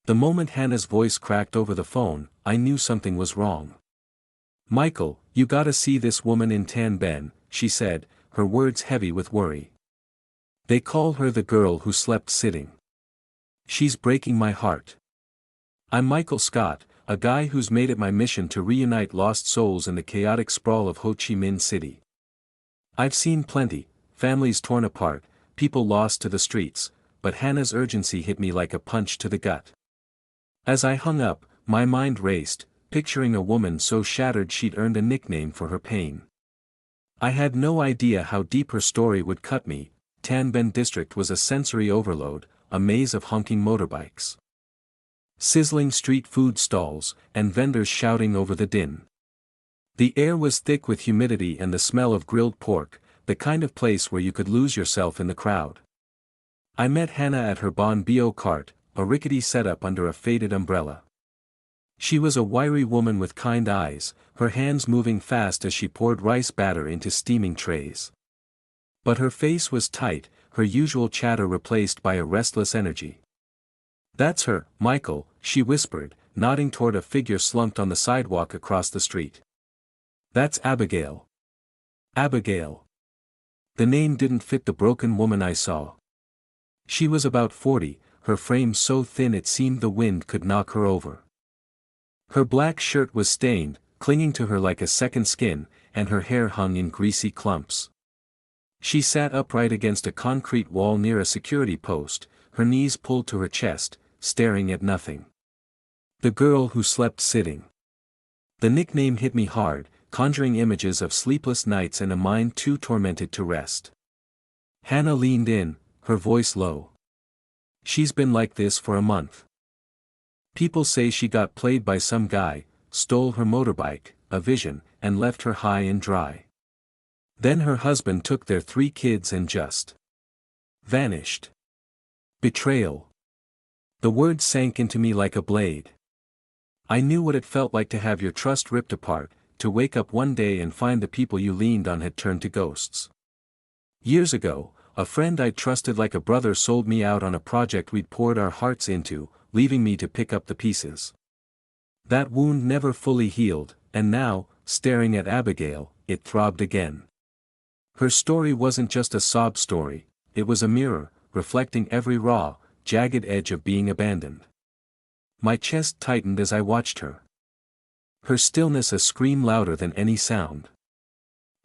The moment Hannah's voice cracked over the phone, I knew something was wrong. "Michael, you gotta see this woman in Tan Ben," she said, her words heavy with worry. "They call her the girl who slept sitting. She's breaking my heart." I'm Michael Scott, a guy who's made it my mission to reunite lost souls in the chaotic sprawl of Ho Chi Minh City. I've seen plenty, families torn apart, people lost to the streets, but Hannah's urgency hit me like a punch to the gut. As I hung up, my mind raced, picturing a woman so shattered she'd earned a nickname for her pain. I had no idea how deep her story would cut me. Tan Ben district was a sensory overload, a maze of honking motorbikes, sizzling street food stalls, and vendors shouting over the din. The air was thick with humidity and the smell of grilled pork, the kind of place where you could lose yourself in the crowd. I met Hannah at her Bon Bo cart, a rickety setup under a faded umbrella. She was a wiry woman with kind eyes, her hands moving fast as she poured rice batter into steaming trays. But her face was tight, her usual chatter replaced by a restless energy. "That's her, Michael," she whispered, nodding toward a figure slumped on the sidewalk across the street. "That's Abigail." Abigail. The name didn't fit the broken woman I saw. She was about 40, her frame so thin it seemed the wind could knock her over. Her black shirt was stained, clinging to her like a second skin, and her hair hung in greasy clumps. She sat upright against a concrete wall near a security post, her knees pulled to her chest, staring at nothing. The girl who slept sitting. The nickname hit me hard, conjuring images of sleepless nights and a mind too tormented to rest. Hannah leaned in, her voice low. "She's been like this for a month. People say she got played by some guy, stole her motorbike, a vision, and left her high and dry. Then her husband took their 3 kids and just vanished. Betrayal." The word sank into me like a blade. I knew what it felt like to have your trust ripped apart, to wake up one day and find the people you leaned on had turned to ghosts. Years ago, a friend I trusted like a brother sold me out on a project we'd poured our hearts into, leaving me to pick up the pieces. That wound never fully healed, and now, staring at Abigail, it throbbed again. Her story wasn't just a sob story, it was a mirror, reflecting every raw, jagged edge of being abandoned. My chest tightened as I watched her. Her stillness a scream louder than any sound.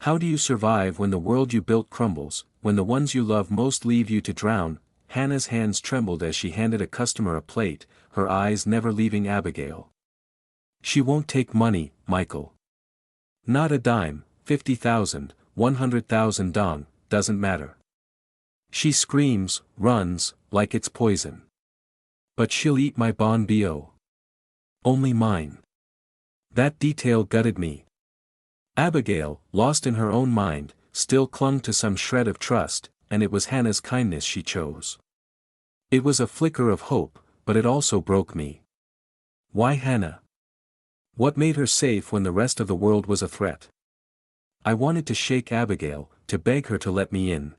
How do you survive when the world you built crumbles, when the ones you love most leave you to drown? Hannah's hands trembled as she handed a customer a plate, her eyes never leaving Abigail. "She won't take money, Michael. Not a dime, 50,000, 100,000 dong, doesn't matter. She screams, runs, like it's poison. But she'll eat my Bon Bo. Only mine." That detail gutted me. Abigail, lost in her own mind, still clung to some shred of trust, and it was Hannah's kindness she chose. It was a flicker of hope, but it also broke me. Why Hannah? What made her safe when the rest of the world was a threat? I wanted to shake Abigail, to beg her to let me in.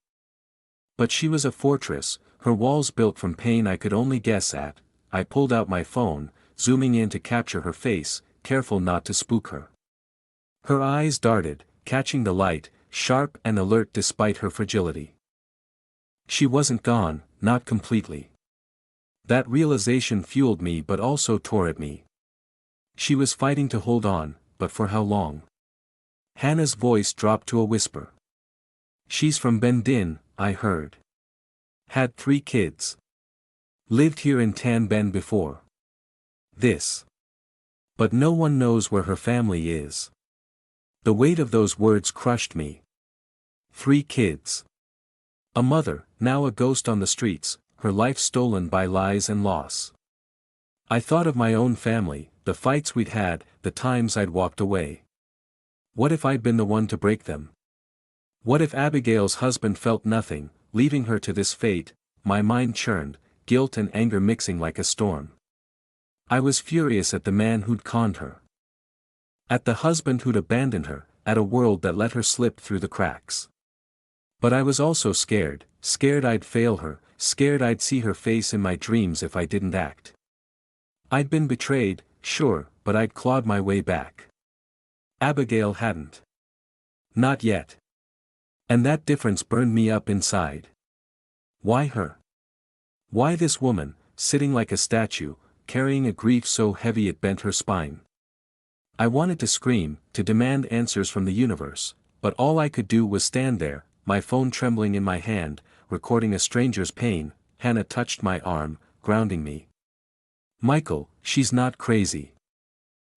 But she was a fortress, her walls built from pain I could only guess at. I pulled out my phone, zooming in to capture her face, careful not to spook her. Her eyes darted, catching the light, sharp and alert despite her fragility. She wasn't gone, not completely. That realization fueled me but also tore at me. She was fighting to hold on, but for how long? Hannah's voice dropped to a whisper. "She's from Ben Din," I heard. "Had 3 kids. Lived here in Tan Ben before. This. But no one knows where her family is." The weight of those words crushed me. 3 kids. A mother, now a ghost on the streets, her life stolen by lies and loss. I thought of my own family, the fights we'd had, the times I'd walked away. What if I'd been the one to break them? What if Abigail's husband felt nothing, leaving her to this fate? My mind churned, guilt and anger mixing like a storm. I was furious at the man who'd conned her. At the husband who'd abandoned her, at a world that let her slip through the cracks. But I was also scared, scared I'd fail her, scared I'd see her face in my dreams if I didn't act. I'd been betrayed, sure, but I'd clawed my way back. Abigail hadn't. Not yet. And that difference burned me up inside. Why her? Why this woman, sitting like a statue, carrying a grief so heavy it bent her spine? I wanted to scream, to demand answers from the universe, but all I could do was stand there, my phone trembling in my hand, recording a stranger's pain. Hannah touched my arm, grounding me. Michael, she's not crazy.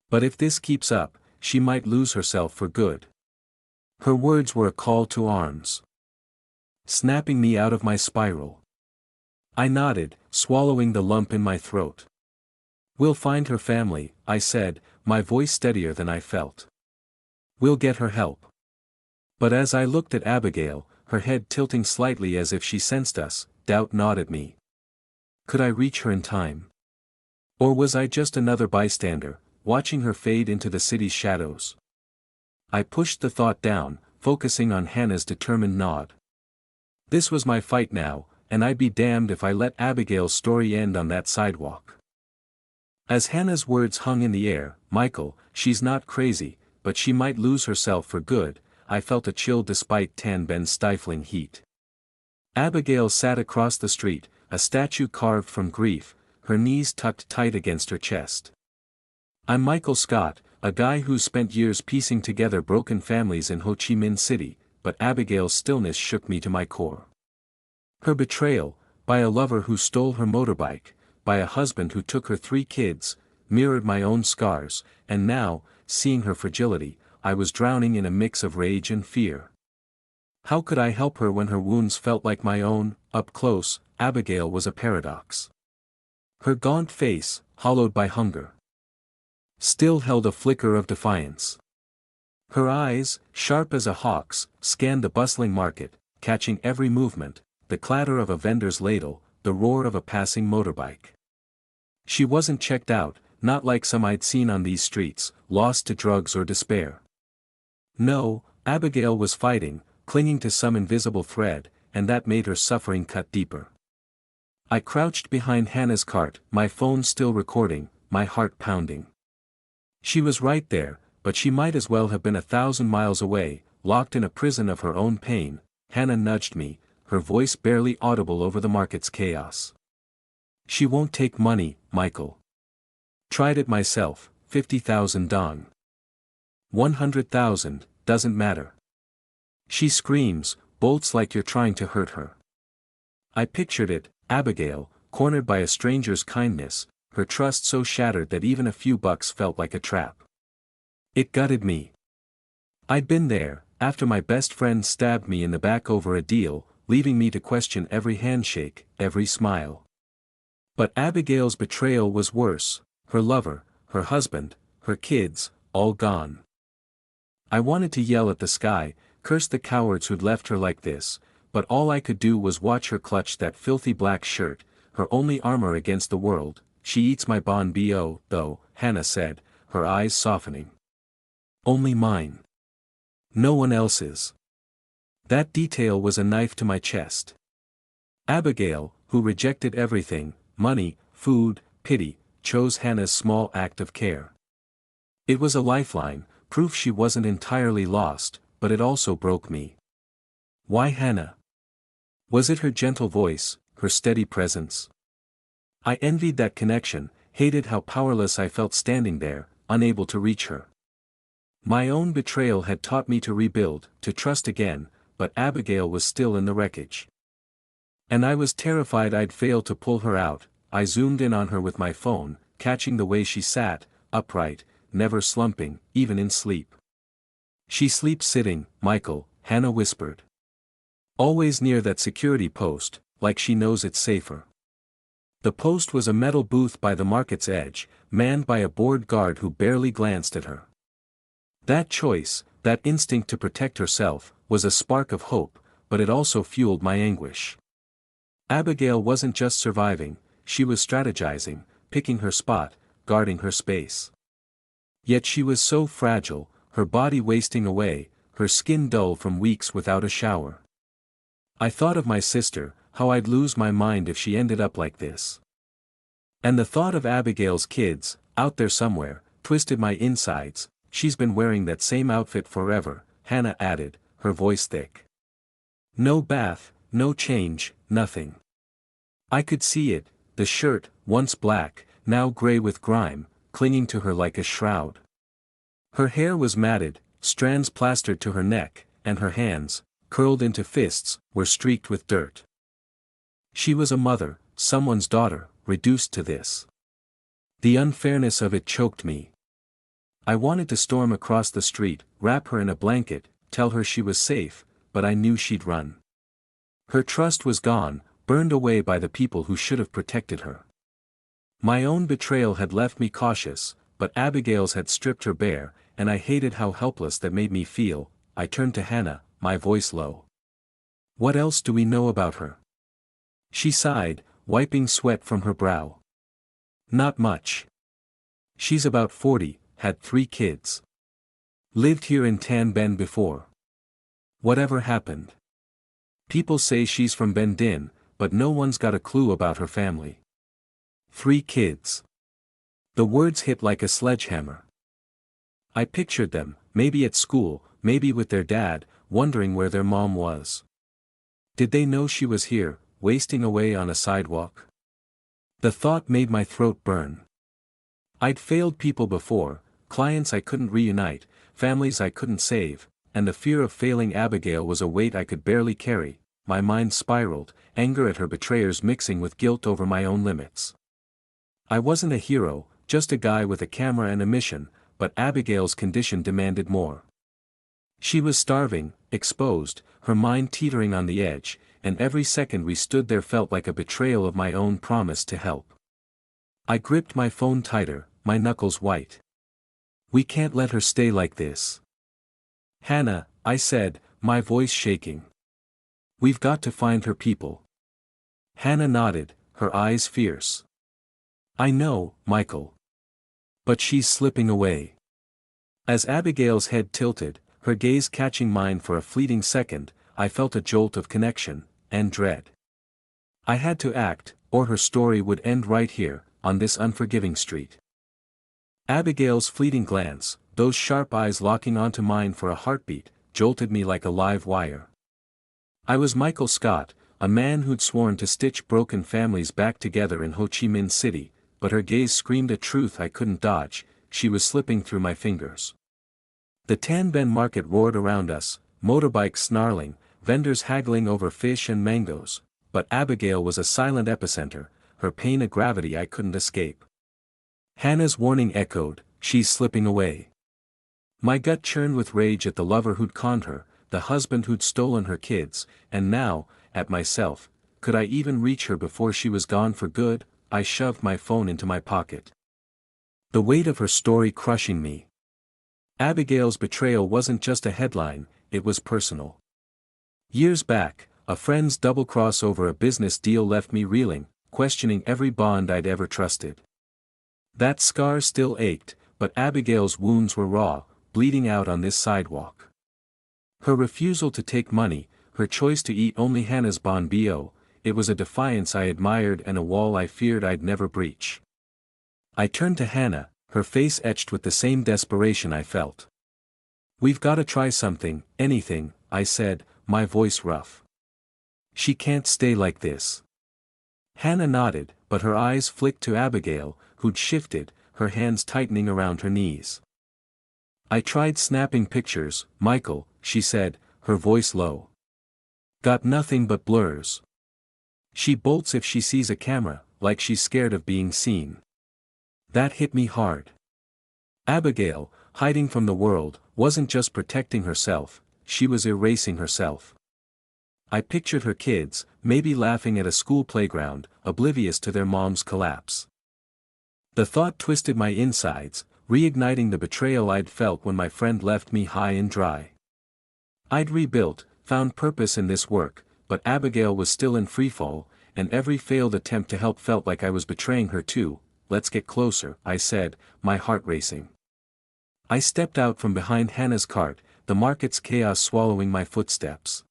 But if this keeps up, she might lose herself for good. Her words were a call to arms, snapping me out of my spiral. I nodded, swallowing the lump in my throat. We'll find her family, I said, my voice steadier than I felt. We'll get her help. But as I looked at Abigail, her head tilting slightly as if she sensed us, doubt gnawed at me. Could I reach her in time? Or was I just another bystander, watching her fade into the city's shadows? I pushed the thought down, focusing on Hannah's determined nod. This was my fight now, and I'd be damned if I let Abigail's story end on that sidewalk. As Hannah's words hung in the air, Michael, she's not crazy, but she might lose herself for good, I felt a chill despite Tan Ben's stifling heat. Abigail sat across the street, a statue carved from grief, her knees tucked tight against her chest. I'm Michael Scott, a guy who's spent years piecing together broken families in Ho Chi Minh City, but Abigail's stillness shook me to my core. Her betrayal, by a lover who stole her motorbike, by a husband who took her 3 kids, mirrored my own scars, and now, seeing her fragility, I was drowning in a mix of rage and fear. How could I help her when her wounds felt like my own? Up close, Abigail was a paradox. Her gaunt face, hollowed by hunger, still held a flicker of defiance. Her eyes, sharp as a hawk's, scanned the bustling market, catching every movement, the clatter of a vendor's ladle, the roar of a passing motorbike. She wasn't checked out, not like some I'd seen on these streets, lost to drugs or despair. No, Abigail was fighting, clinging to some invisible thread, and that made her suffering cut deeper. I crouched behind Hannah's cart, my phone still recording, my heart pounding. She was right there, but she might as well have been 1,000 miles away, locked in a prison of her own pain. Hannah nudged me, her voice barely audible over the market's chaos. She won't take money, Michael. Tried it myself, 50,000 dong. 100,000, doesn't matter. She screams, bolts like you're trying to hurt her. I pictured it, Abigail, cornered by a stranger's kindness, her trust so shattered that even a few bucks felt like a trap. It gutted me. I'd been there, after my best friend stabbed me in the back over a deal, leaving me to question every handshake, every smile. But Abigail's betrayal was worse, her lover, her husband, her kids, all gone. I wanted to yell at the sky, curse the cowards who'd left her like this, but all I could do was watch her clutch that filthy black shirt, her only armor against the world. She eats my bon bo, though, Hannah said, her eyes softening. Only mine. No one else's. That detail was a knife to my chest. Abigail, who rejected everything, money, food, pity, chose Hannah's small act of care. It was a lifeline, proof she wasn't entirely lost, but it also broke me. Why Hannah? Was it her gentle voice, her steady presence? I envied that connection, hated how powerless I felt standing there, unable to reach her. My own betrayal had taught me to rebuild, to trust again, but Abigail was still in the wreckage. And I was terrified I'd fail to pull her out. I zoomed in on her with my phone, catching the way she sat, upright, never slumping, even in sleep. She sleeps sitting, Michael, Hannah whispered. Always near that security post, like she knows it's safer. The post was a metal booth by the market's edge, manned by a bored guard who barely glanced at her. That choice, that instinct to protect herself, was a spark of hope, but it also fueled my anguish. Abigail wasn't just surviving, she was strategizing, picking her spot, guarding her space. Yet she was so fragile, her body wasting away, her skin dull from weeks without a shower. I thought of my sister, how I'd lose my mind if she ended up like this. And the thought of Abigail's kids, out there somewhere, twisted my insides. She's been wearing that same outfit forever, Hannah added, her voice thick. No bath, no change, nothing. I could see it, the shirt, once black, now gray with grime, clinging to her like a shroud. Her hair was matted, strands plastered to her neck, and her hands, curled into fists, were streaked with dirt. She was a mother, someone's daughter, reduced to this. The unfairness of it choked me. I wanted to storm across the street, wrap her in a blanket, tell her she was safe, but I knew she'd run. Her trust was gone, burned away by the people who should have protected her. My own betrayal had left me cautious, but Abigail's had stripped her bare, and I hated how helpless that made me feel. I turned to Hannah, my voice low. What else do we know about her? She sighed, wiping sweat from her brow. Not much. She's about 40, had 3 kids. Lived here in Tan Ben before. Whatever happened? People say she's from Ben Din, but no one's got a clue about her family. 3 kids. The words hit like a sledgehammer. I pictured them, maybe at school, maybe with their dad, wondering where their mom was. Did they know she was here, wasting away on a sidewalk? The thought made my throat burn. I'd failed people before, clients I couldn't reunite, families I couldn't save, and the fear of failing Abigail was a weight I could barely carry. My mind spiraled, anger at her betrayers mixing with guilt over my own limits. I wasn't a hero, just a guy with a camera and a mission, but Abigail's condition demanded more. She was starving, exposed, her mind teetering on the edge, and every second we stood there felt like a betrayal of my own promise to help. I gripped my phone tighter, my knuckles white. We can't let her stay like this. Hannah, I said, my voice shaking. We've got to find her people. Hannah nodded, her eyes fierce. I know, Michael. But she's slipping away. As Abigail's head tilted, her gaze catching mine for a fleeting second, I felt a jolt of connection, and dread. I had to act, or her story would end right here, on this unforgiving street. Abigail's fleeting glance, those sharp eyes locking onto mine for a heartbeat, jolted me like a live wire. I was Michael Scott, a man who'd sworn to stitch broken families back together in Ho Chi Minh City, but her gaze screamed a truth I couldn't dodge. She was slipping through my fingers. The Tan Ben market roared around us, motorbikes snarling, vendors haggling over fish and mangoes, but Abigail was a silent epicenter, her pain a gravity I couldn't escape. Hannah's warning echoed, she's slipping away. My gut churned with rage at the lover who'd conned her, the husband who'd stolen her kids, and now, at myself. Could I even reach her before she was gone for good? I shoved my phone into my pocket. The weight of her story crushing me. Abigail's betrayal wasn't just a headline, it was personal. Years back, a friend's double-cross over a business deal left me reeling, questioning every bond I'd ever trusted. That scar still ached, but Abigail's wounds were raw, bleeding out on this sidewalk. Her refusal to take money, her choice to eat only Hannah's bon bo, it was a defiance I admired and a wall I feared I'd never breach. I turned to Hannah, her face etched with the same desperation I felt. We've got to try something, anything, I said, my voice rough. She can't stay like this. Hannah nodded, but her eyes flicked to Abigail, who'd shifted, her hands tightening around her knees. I tried snapping pictures, Michael, she said, her voice low. Got nothing but blurs. She bolts if she sees a camera, like she's scared of being seen. That hit me hard. Abigail, hiding from the world, wasn't just protecting herself, she was erasing herself. I pictured her kids, maybe laughing at a school playground, oblivious to their mom's collapse. The thought twisted my insides, reigniting the betrayal I'd felt when my friend left me high and dry. I'd rebuilt, found purpose in this work, but Abigail was still in freefall, and every failed attempt to help felt like I was betraying her too. Let's get closer, I said, my heart racing. I stepped out from behind Hannah's cart, the market's chaos swallowing my footsteps.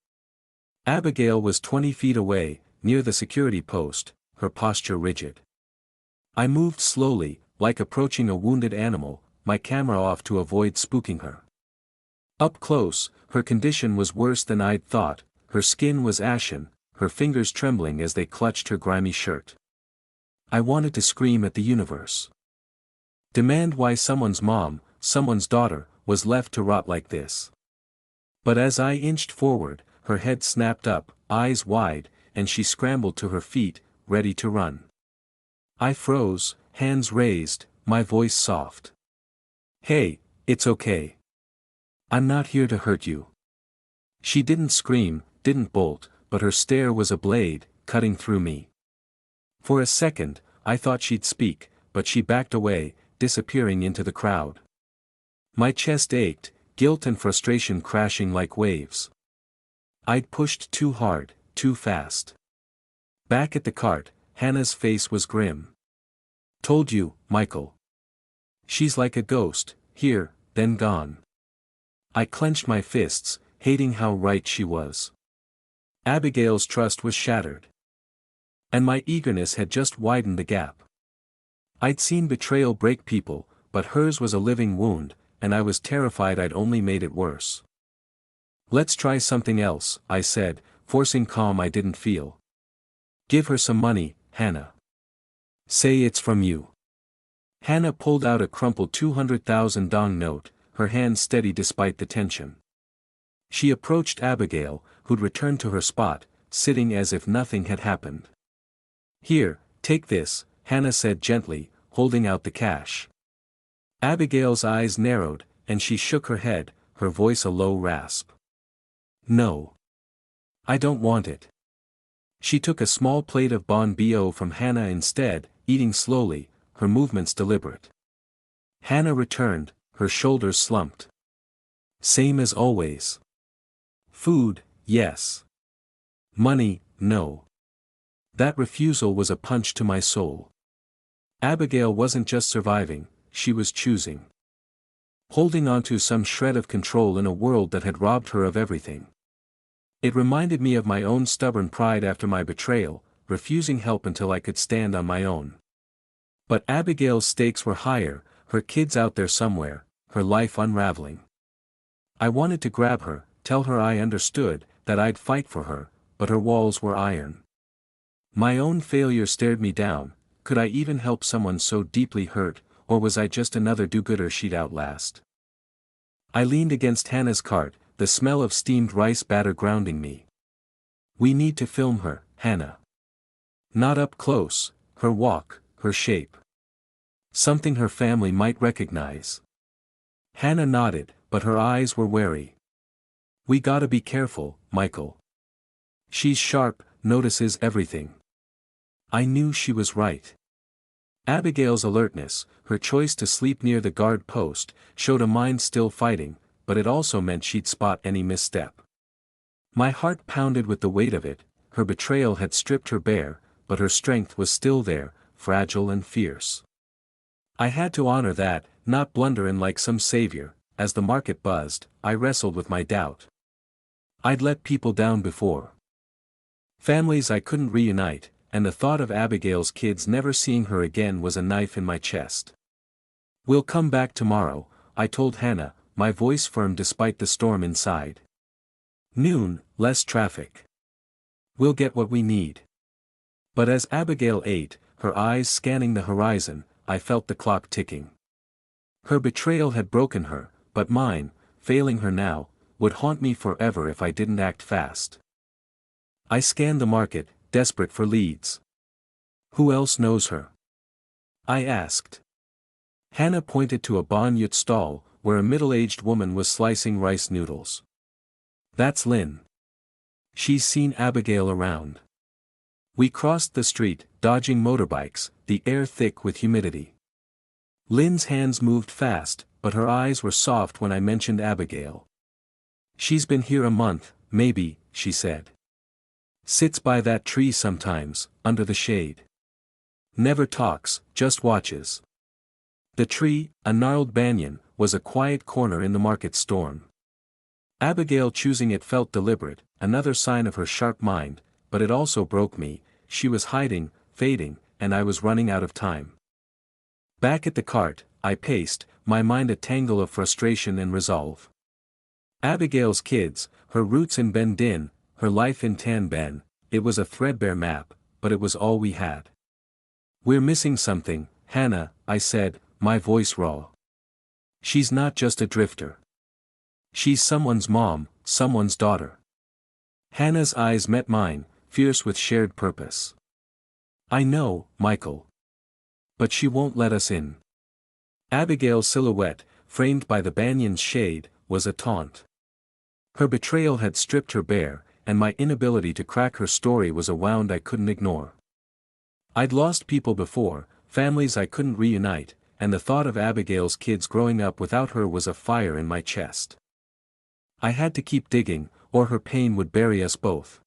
Abigail was 20 feet away, near the security post, her posture rigid. I moved slowly, like approaching a wounded animal, my camera off to avoid spooking her. Up close, her condition was worse than I'd thought, her skin was ashen, her fingers trembling as they clutched her grimy shirt. I wanted to scream at the universe. Demand why someone's mom, someone's daughter, was left to rot like this. But as I inched forward, her head snapped up, eyes wide, and she scrambled to her feet, ready to run. I froze, hands raised, my voice soft. "Hey, it's okay. I'm not here to hurt you." She didn't scream, didn't bolt, but her stare was a blade, cutting through me. For a second, I thought she'd speak, but she backed away, disappearing into the crowd. My chest ached, guilt and frustration crashing like waves. I'd pushed too hard, too fast. Back at the cart, Hannah's face was grim. "Told you, Michael. She's like a ghost, here, then gone." I clenched my fists, hating how right she was. Abigail's trust was shattered. And my eagerness had just widened the gap. I'd seen betrayal break people, but hers was a living wound, and I was terrified I'd only made it worse. "Let's try something else," I said, forcing calm I didn't feel. "Give her some money, Hannah. Say it's from you." Hannah pulled out a crumpled 200,000 dong note, her hand steady despite the tension. She approached Abigail, who'd returned to her spot, sitting as if nothing had happened. "Here, take this," Hannah said gently, holding out the cash. Abigail's eyes narrowed, and she shook her head, her voice a low rasp. "No. I don't want it." She took a small plate of bon bo from Hannah instead, eating slowly, her movements deliberate. Hannah returned, her shoulders slumped. "Same as always. Food, yes. Money, no." That refusal was a punch to my soul. Abigail wasn't just surviving, she was choosing. Holding onto some shred of control in a world that had robbed her of everything. It reminded me of my own stubborn pride after my betrayal, refusing help until I could stand on my own. But Abigail's stakes were higher, her kids out there somewhere, her life unraveling. I wanted to grab her, tell her I understood, that I'd fight for her, but her walls were iron. My own failure stared me down. Could I even help someone so deeply hurt, or was I just another do-gooder she'd outlast? I leaned against Hannah's cart, the smell of steamed rice batter grounding me. "We need to film her, Hannah. Not up close, her walk, her shape. Something her family might recognize." Hannah nodded, but her eyes were wary. "We gotta be careful, Michael. She's sharp, notices everything." I knew she was right. Abigail's alertness, her choice to sleep near the guard post, showed a mind still fighting, but it also meant she'd spot any misstep. My heart pounded with the weight of it. Her betrayal had stripped her bare, but her strength was still there, fragile and fierce. I had to honor that, not blunder in like some savior. As the market buzzed, I wrestled with my doubt. I'd let people down before. Families I couldn't reunite, and the thought of Abigail's kids never seeing her again was a knife in my chest. "We'll come back tomorrow," I told Hannah, my voice firm despite the storm inside. "Noon, less traffic. We'll get what we need." But as Abigail ate, her eyes scanning the horizon, I felt the clock ticking. Her betrayal had broken her, but mine, failing her now, would haunt me forever if I didn't act fast. I scanned the market, desperate for leads. "Who else knows her?" I asked. Hannah pointed to a banyut stall, where a middle-aged woman was slicing rice noodles. "That's Lynn. She's seen Abigail around." We crossed the street, dodging motorbikes, the air thick with humidity. Lynn's hands moved fast, but her eyes were soft when I mentioned Abigail. "She's been here a month, maybe," she said. "Sits by that tree sometimes, under the shade. Never talks, just watches." The tree, a gnarled banyan, was a quiet corner in the market storm. Abigail choosing it felt deliberate, another sign of her sharp mind, but it also broke me. She was hiding, fading, and I was running out of time. Back at the cart, I paced, my mind a tangle of frustration and resolve. Abigail's kids, her roots in Ben Din, her life in Tan Ben, it was a threadbare map, but it was all we had. "We're missing something, Hannah," I said, my voice raw. "She's not just a drifter. She's someone's mom, someone's daughter." Hannah's eyes met mine, fierce with shared purpose. "I know, Michael. But she won't let us in." Abigail's silhouette, framed by the banyan's shade, was a taunt. Her betrayal had stripped her bare, and my inability to crack her story was a wound I couldn't ignore. I'd lost people before, families I couldn't reunite, and the thought of Abigail's kids growing up without her was a fire in my chest. I had to keep digging, or her pain would bury us both.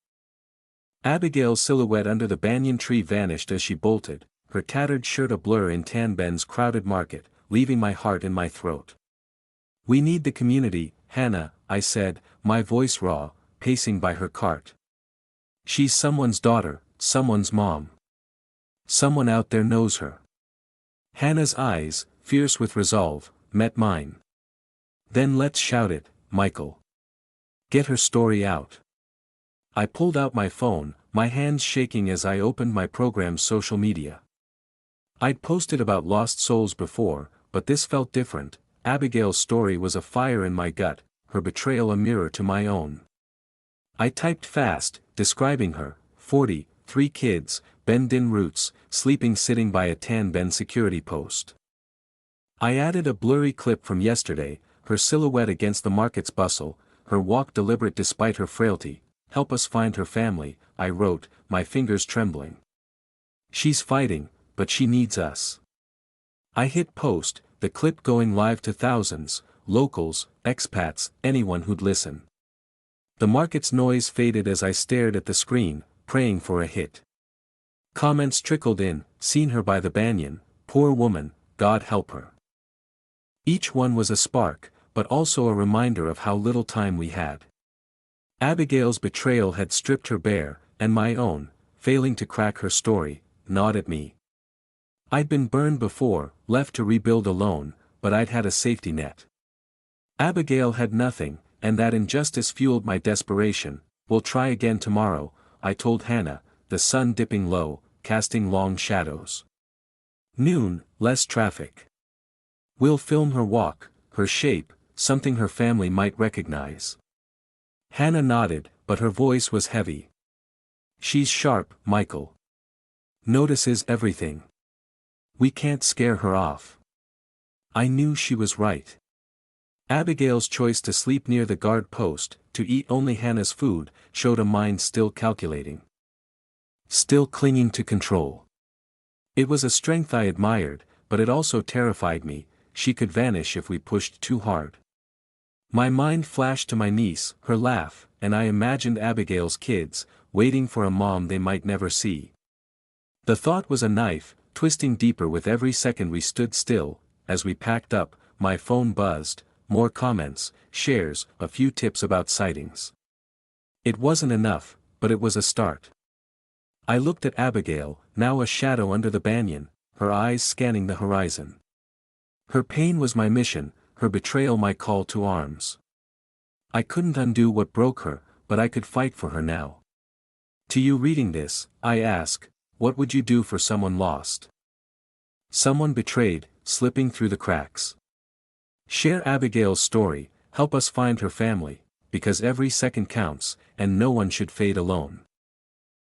Abigail's silhouette under the banyan tree vanished as she bolted, her tattered shirt a blur in Tan Ben's crowded market, leaving my heart in my throat. "We need the community, Hannah," I said, my voice raw, pacing by her cart. "She's someone's daughter, someone's mom. Someone out there knows her." Hannah's eyes, fierce with resolve, met mine. "Then let's shout it, Michael. Get her story out." I pulled out my phone, my hands shaking as I opened my program's social media. I'd posted about lost souls before, but this felt different. Abigail's story was a fire in my gut, her betrayal a mirror to my own. I typed fast, describing her: 40, 3 kids, Ben Din roots, sleeping sitting by a Tan Ben security post. I added a blurry clip from yesterday, her silhouette against the market's bustle, her walk deliberate despite her frailty. "Help us find her family," I wrote, my fingers trembling. "She's fighting, but she needs us." I hit post, the clip going live to thousands, locals, expats, anyone who'd listen. The market's noise faded as I stared at the screen, praying for a hit. Comments trickled in: "Seen her by the banyan, poor woman, God help her." Each one was a spark, but also a reminder of how little time we had. Abigail's betrayal had stripped her bare, and my own, failing to crack her story, gnawed at me. I'd been burned before, left to rebuild alone, but I'd had a safety net. Abigail had nothing, and that injustice fueled my desperation. "We'll try again tomorrow," I told Hannah, the sun dipping low, casting long shadows. Noon, less traffic. "We'll film her walk, her shape, something her family might recognize." Hannah nodded, but her voice was heavy. "She's sharp, Michael. Notices everything. We can't scare her off." I knew she was right. Abigail's choice to sleep near the guard post, to eat only Hannah's food, showed a mind still calculating. Still clinging to control. It was a strength I admired, but it also terrified me. She could vanish if we pushed too hard. My mind flashed to my niece, her laugh, and I imagined Abigail's kids, waiting for a mom they might never see. The thought was a knife, twisting deeper with every second we stood still. As we packed up, my phone buzzed, more comments, shares, a few tips about sightings. It wasn't enough, but it was a start. I looked at Abigail, now a shadow under the banyan, her eyes scanning the horizon. Her pain was my mission, her betrayal my call to arms. I couldn't undo what broke her, but I could fight for her now. To you reading this, I ask, what would you do for someone lost? Someone betrayed, slipping through the cracks? Share Abigail's story, help us find her family, because every second counts, and no one should fade alone.